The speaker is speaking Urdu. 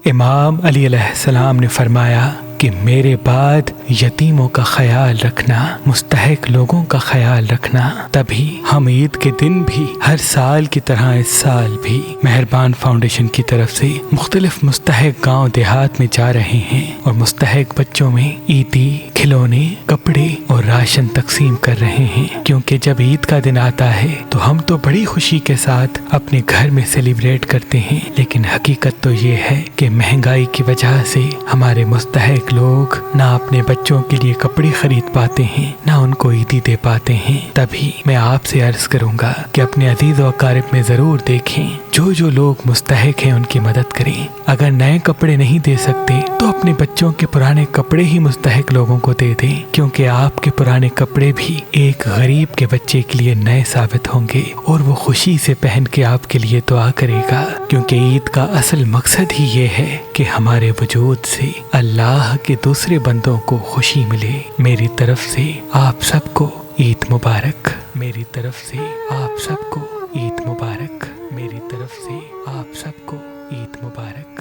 امام علی علیہ السلام نے فرمایا کہ میرے بعد یتیموں کا خیال رکھنا، مستحق لوگوں کا خیال رکھنا، تبھی ہم عید کے دن بھی ہر سال کی طرح اس سال بھی مہربان فاؤنڈیشن کی طرف سے مختلف مستحق گاؤں دیہات میں جا رہے ہیں اور مستحق بچوں میں عیدی، کھلونے، کپڑے اور راشن تقسیم کر رہے ہیں، کیونکہ جب عید کا دن آتا ہے تو ہم تو بڑی خوشی کے ساتھ اپنے گھر میں سیلیبریٹ کرتے ہیں، لیکن حقیقت تو یہ ہے کہ مہنگائی کی وجہ سے ہمارے مستحق لوگ نہ اپنے بچوں کے لیے کپڑے خرید پاتے ہیں، نہ ان کو عیدی دے پاتے ہیں۔ تبھی میں آپ سے عرض کروں گا کہ اپنے عزیز و اقارب میں ضرور دیکھیں، جو لوگ مستحق ہیں ان کی مدد کریں۔ اگر نئے کپڑے نہیں دے سکتے تو اپنے بچوں کے پرانے کپڑے ہی مستحق لوگوں کو دے دیں، کیونکہ آپ کے پرانے کپڑے بھی ایک غریب کے بچے کے لیے نئے ثابت ہوں گے اور وہ خوشی سے پہن کے آپ کے لیے دعا کرے گا، کیونکہ عید کا اصل مقصد ہی یہ ہے کہ ہمارے وجود سے اللہ کے دوسرے بندوں کو خوشی ملے۔ میری طرف سے آپ سب کو عید مبارک، میری طرف سے آپ سب کو عید مبارک، میری طرف سے آپ سب کو عید مبارک۔